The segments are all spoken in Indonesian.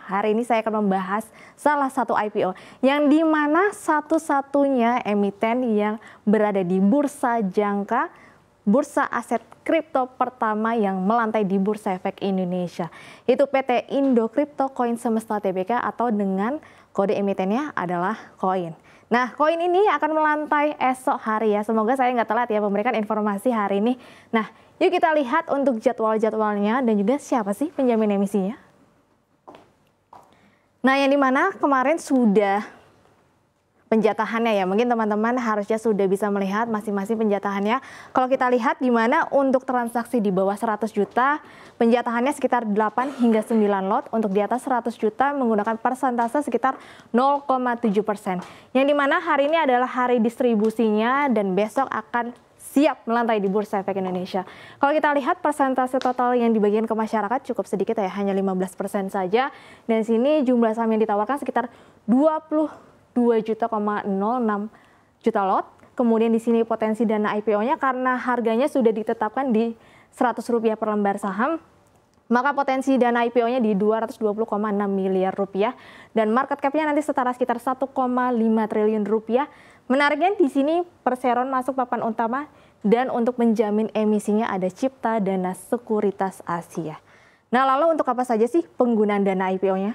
Hari ini saya akan membahas salah satu IPO yang dimana satu-satunya emiten yang berada di bursa jangka, bursa aset kripto pertama yang melantai di Bursa Efek Indonesia. Itu PT Indo Crypto Coin Semesta Tbk atau dengan kode emitennya adalah koin. Nah, koin ini akan melantai esok hari ya. Semoga saya nggak telat ya memberikan informasi hari ini. Nah, yuk kita lihat untuk jadwal-jadwalnya dan juga siapa sih penjamin emisinya. Nah, yang dimana kemarin sudah penjatahannya ya, mungkin teman-teman harusnya sudah bisa melihat masing-masing penjatahannya. Kalau kita lihat di mana untuk transaksi di bawah 100 juta, penjatahannya sekitar 8 hingga 9 lot, untuk di atas 100 juta menggunakan persentase sekitar 0,7%. Yang dimana hari ini adalah hari distribusinya dan besok akan siap melantai di Bursa Efek Indonesia. Kalau kita lihat persentase total yang dibagikan ke masyarakat cukup sedikit ya, hanya 15% saja. Dan sini jumlah saham yang ditawarkan sekitar 22,06 juta lot. Kemudian di sini potensi dana IPO-nya karena harganya sudah ditetapkan di Rp100 per lembar saham, maka potensi dana IPO-nya di 220,6 miliar rupiah dan market cap-nya nanti setara sekitar 1,5 triliun rupiah. Menariknya di sini Perseron masuk papan utama dan untuk menjamin emisinya ada Cipta Dana Sekuritas Asia. Nah, lalu untuk apa saja sih penggunaan dana IPO-nya?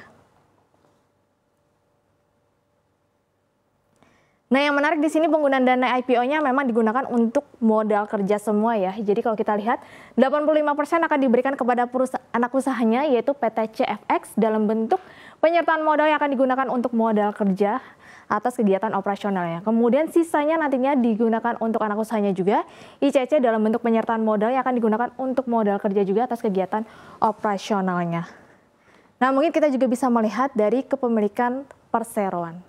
Nah, yang menarik di sini penggunaan dana IPO-nya memang digunakan untuk modal kerja semua ya. Jadi kalau kita lihat 85% akan diberikan kepada anak usahanya yaitu PT CFX dalam bentuk penyertaan modal yang akan digunakan untuk modal kerja atas kegiatan operasionalnya. Kemudian sisanya nantinya digunakan untuk anak usahanya juga. ICC dalam bentuk penyertaan modal yang akan digunakan untuk modal kerja juga atas kegiatan operasionalnya. Nah, mungkin kita juga bisa melihat dari kepemilikan perseroan.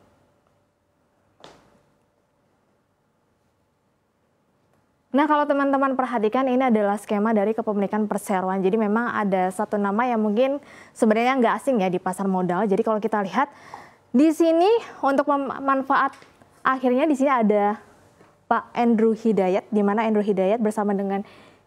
Nah, kalau teman-teman perhatikan ini adalah skema dari kepemilikan perseroan. Jadi memang ada satu nama yang mungkin sebenarnya nggak asing ya di pasar modal. Jadi kalau kita lihat di sini untuk manfaat akhirnya di sini ada Pak Andrew Hidayat, di mana Andrew Hidayat bersama dengan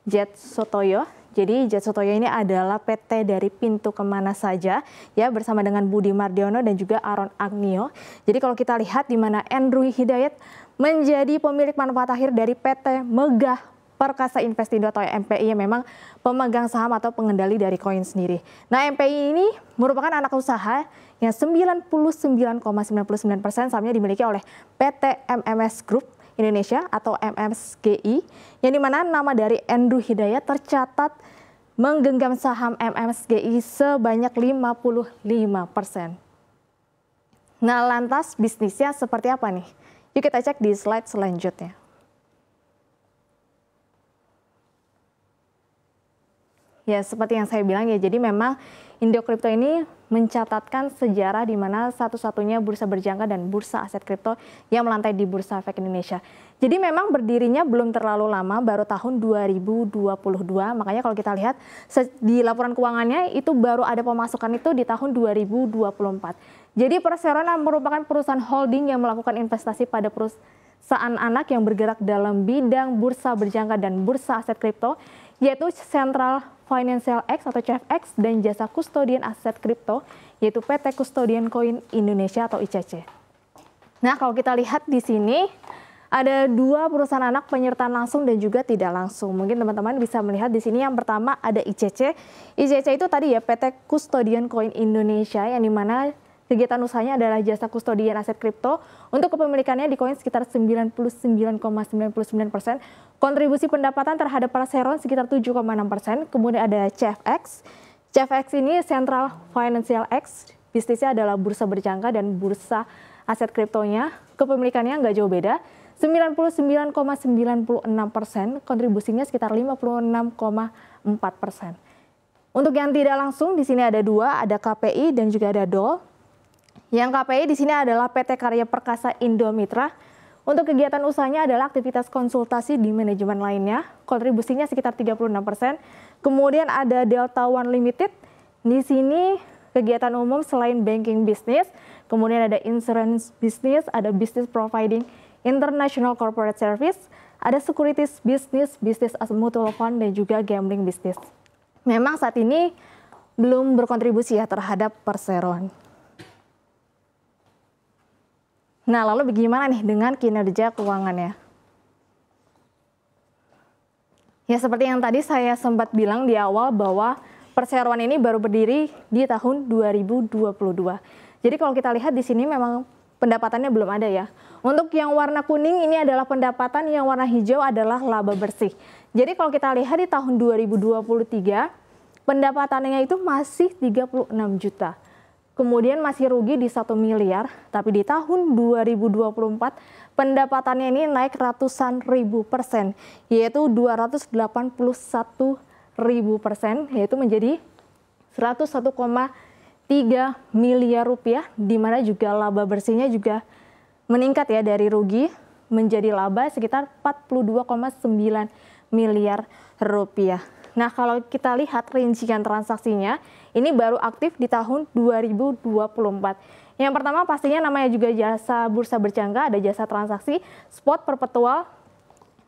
Jet Sotoyo. Jadi Jet Sotoyo ini adalah PT dari Pintu Kemana Saja ya, bersama dengan Budi Mardiono dan juga Aron Agnio. Jadi kalau kita lihat di mana Andrew Hidayat menjadi pemilik manfaat akhir dari PT Megah Perkasa Investindo atau MPI yang memang pemegang saham atau pengendali dari koin sendiri. Nah, MPI ini merupakan anak usaha yang 99,99% sahamnya dimiliki oleh PT MMS Group Indonesia atau MMSGI, yang dimana nama dari Andrew Hidayat tercatat menggenggam saham MMSGI sebanyak 55%. Nah, lantas bisnisnya seperti apa nih? Yuk kita cek di slide selanjutnya. Ya, seperti yang saya bilang ya, jadi memang Indo Crypto ini mencatatkan sejarah di mana satu-satunya bursa berjangka dan bursa aset kripto yang melantai di Bursa Efek Indonesia. Jadi memang berdirinya belum terlalu lama, baru tahun 2022. Makanya kalau kita lihat di laporan keuangannya itu baru ada pemasukan itu di tahun 2024. Jadi Perseroan merupakan perusahaan holding yang melakukan investasi pada perusahaan anak yang bergerak dalam bidang bursa berjangka dan bursa aset kripto, yaitu Central Financial X atau CFX dan jasa kustodian aset kripto yaitu PT Custodian Coin Indonesia atau ICC. Nah, kalau kita lihat di sini ada dua perusahaan anak penyertaan langsung dan juga tidak langsung. Mungkin teman-teman bisa melihat di sini yang pertama ada ICC. ICC itu tadi ya PT Custodian Coin Indonesia yang dimana kegiatan usahanya adalah jasa kustodian aset kripto. Untuk kepemilikannya di koin sekitar 99,99%. Kontribusi pendapatan terhadap Perseroan sekitar 7,6%. Kemudian ada CFX. CFX ini Central Financial X. Bisnisnya adalah bursa berjangka dan bursa aset kriptonya. Kepemilikannya nggak jauh beda. 99,96%. Kontribusinya sekitar 56,4%. Untuk yang tidak langsung di sini ada dua, ada KPI dan juga ada DOL. Yang KPI di sini adalah PT Karya Perkasa Indo Mitra. Untuk kegiatan usahanya adalah aktivitas konsultasi di manajemen lainnya. Kontribusinya sekitar 36%. Kemudian ada Delta One Limited. Di sini kegiatan umum selain banking business. Kemudian ada insurance business, ada business providing international corporate service, ada securities business, business as mutual fund dan juga gambling business. Memang saat ini belum berkontribusi ya terhadap perseroan. Nah, lalu bagaimana nih dengan kinerja keuangannya? Ya, seperti yang tadi saya sempat bilang di awal bahwa perseroan ini baru berdiri di tahun 2022. Jadi kalau kita lihat di sini memang pendapatannya belum ada ya. Untuk yang warna kuning ini adalah pendapatan, yang warna hijau adalah laba bersih. Jadi kalau kita lihat di tahun 2023, pendapatannya itu masih 36 juta. Kemudian masih rugi di 1 miliar, tapi di tahun 2024 pendapatannya ini naik ratusan ribu persen, yaitu 281.000%, yaitu menjadi 101,3 miliar rupiah, di mana juga laba bersihnya juga meningkat ya dari rugi menjadi laba sekitar 42,9 miliar rupiah. Nah, kalau kita lihat rincian transaksinya, ini baru aktif di tahun 2024. Yang pertama pastinya namanya juga jasa bursa berjangka, ada jasa transaksi, spot, perpetual.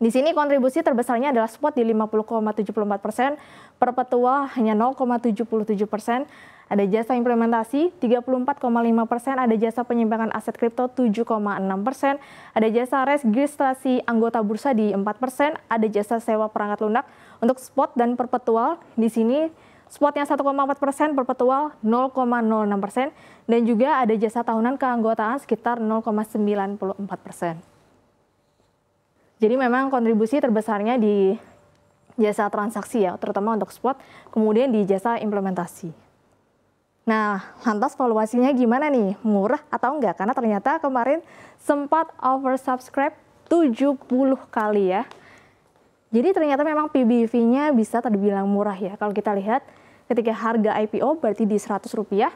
Di sini kontribusi terbesarnya adalah spot di 50,74%, perpetual hanya 0,77%, ada jasa implementasi 34,5%, ada jasa penyimpangan aset kripto 7,6%, ada jasa registrasi anggota bursa di 4%, ada jasa sewa perangkat lunak. Untuk spot dan perpetual di sini spotnya 1,4%, perpetual 0,06%, dan juga ada jasa tahunan keanggotaan sekitar 0,94%. Jadi memang kontribusi terbesarnya di jasa transaksi ya, terutama untuk spot, kemudian di jasa implementasi. Nah, lantas valuasinya gimana nih? Murah atau enggak? Karena ternyata kemarin sempat oversubscribe 70 kali ya. Jadi ternyata memang PBV-nya bisa terbilang murah ya. Kalau kita lihat ketika harga IPO berarti di Rp100,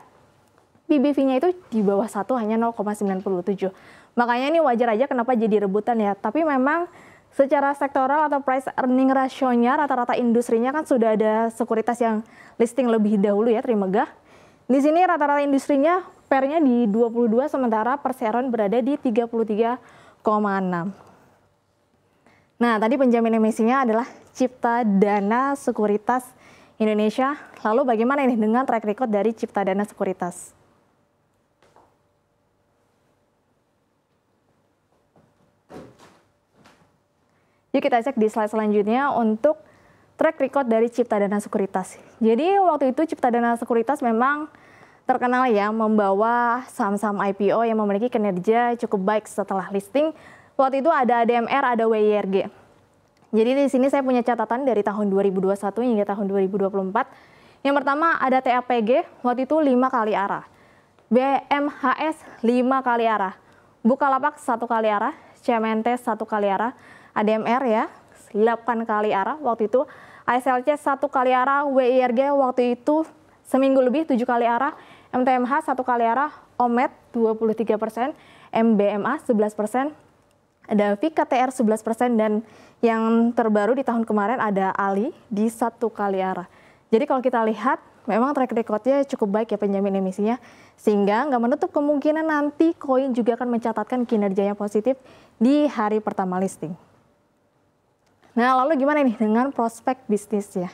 PBV-nya itu di bawah 1 hanya 0,97. Makanya ini wajar aja kenapa jadi rebutan ya. Tapi memang secara sektoral atau price earning ratio-nya rata-rata industrinya kan sudah ada sekuritas yang listing lebih dahulu ya, Trimegah. Di sini rata-rata industrinya pair-nya di 22 sementara perseroan berada di 33,6. Nah, tadi penjamin emisinya adalah Cipta Dana Sekuritas Indonesia. Lalu bagaimana ini dengan track record dari Cipta Dana Sekuritas? Yuk kita cek di slide selanjutnya untuk track record dari Cipta Dana Sekuritas. Jadi waktu itu Cipta Dana Sekuritas memang terkenal ya membawa saham-saham IPO yang memiliki kinerja cukup baik setelah listing. Waktu itu ada ADMR, ada WIRG. Jadi di sini saya punya catatan dari tahun 2021 hingga tahun 2024. Yang pertama ada TAPG, waktu itu 5 kali arah. BMHS 5 kali arah. Bukalapak 1 kali arah, CMNT 1 kali arah, ADMR ya 8 kali arah waktu itu, ASLC 1 kali arah, WIRG waktu itu seminggu lebih 7 kali arah, MTMH 1 kali arah, OMED 23%, MBMA 11%, ada VKTR 11%, dan yang terbaru di tahun kemarin ada ALI di 1 kali arah. Jadi kalau kita lihat memang track record-nya cukup baik ya penjamin emisinya, sehingga nggak menutup kemungkinan nanti koin juga akan mencatatkan kinerjanya positif di hari pertama listing. Nah, lalu gimana nih dengan prospek bisnisnya?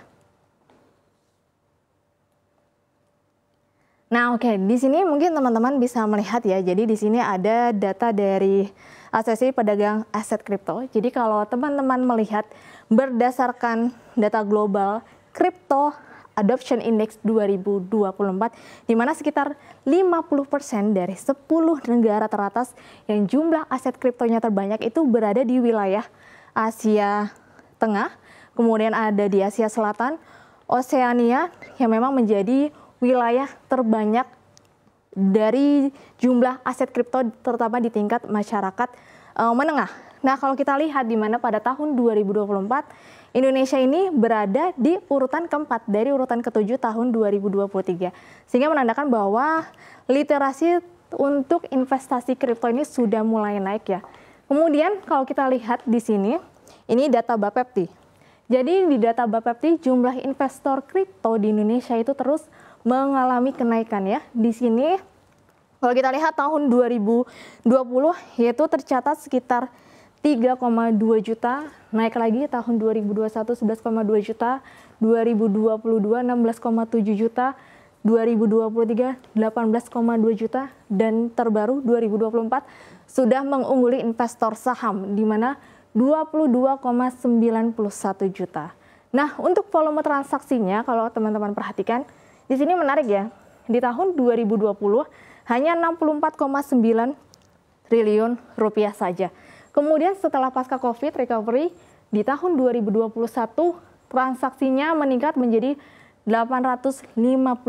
Nah, oke, di sini mungkin teman-teman bisa melihat ya. Jadi di sini ada data dari Asosiasi Pedagang Aset Kripto. Jadi kalau teman-teman melihat berdasarkan data global Crypto Adoption Index 2024, di mana sekitar 50% dari 10 negara teratas yang jumlah aset kriptonya terbanyak itu berada di wilayah Asia Tengah, kemudian ada di Asia Selatan, Oseania yang memang menjadi wilayah terbanyak dari jumlah aset kripto terutama di tingkat masyarakat menengah. Nah, kalau kita lihat di mana pada tahun 2024 Indonesia ini berada di urutan keempat dari urutan ke-7 tahun 2023. Sehingga menandakan bahwa literasi untuk investasi kripto ini sudah mulai naik ya. Kemudian kalau kita lihat di sini, ini data Bapepti. Jadi di data Bapepti jumlah investor kripto di Indonesia itu terus mengalami kenaikan ya. Di sini kalau kita lihat tahun 2020 yaitu tercatat sekitar 3,2 juta, naik lagi tahun 2021 11,2 juta, 2022 16,7 juta, 2023 18,2 juta dan terbaru 2024 sudah mengungguli investor saham di mana 22,91 juta. Nah, untuk volume transaksinya kalau teman-teman perhatikan di sini menarik ya. Di tahun 2020 hanya 64,9 triliun rupiah saja. Kemudian setelah pasca Covid recovery di tahun 2021 transaksinya meningkat menjadi 859,4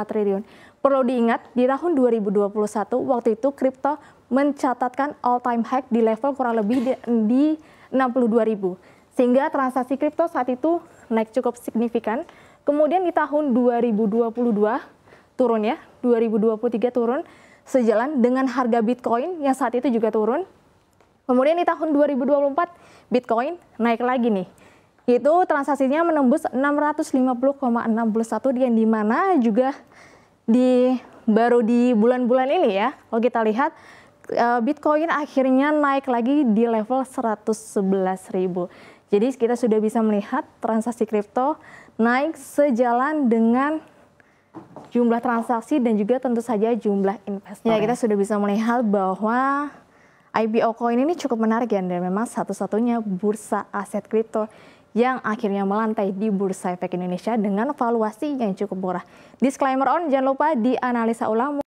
triliun. Perlu diingat, di tahun 2021 waktu itu kripto mencatatkan all time high di level kurang lebih di 62.000. Sehingga transaksi kripto saat itu naik cukup signifikan. Kemudian di tahun 2022 turun ya, 2023 turun sejalan dengan harga Bitcoin yang saat itu juga turun. Kemudian di tahun 2024 Bitcoin naik lagi nih. Itu transaksinya menembus 650,61 yang dimana juga baru di bulan-bulan ini ya. Kalau kita lihat Bitcoin akhirnya naik lagi di level 111.000. Jadi kita sudah bisa melihat transaksi kripto naik sejalan dengan jumlah transaksi dan juga tentu saja jumlah investor. Ya, kita sudah bisa melihat bahwa IPO Coin ini cukup menarik ya, dan memang satu-satunya bursa aset kripto yang akhirnya melantai di Bursa Efek Indonesia dengan valuasi yang cukup murah. Disclaimer on, jangan lupa dianalisa ulang.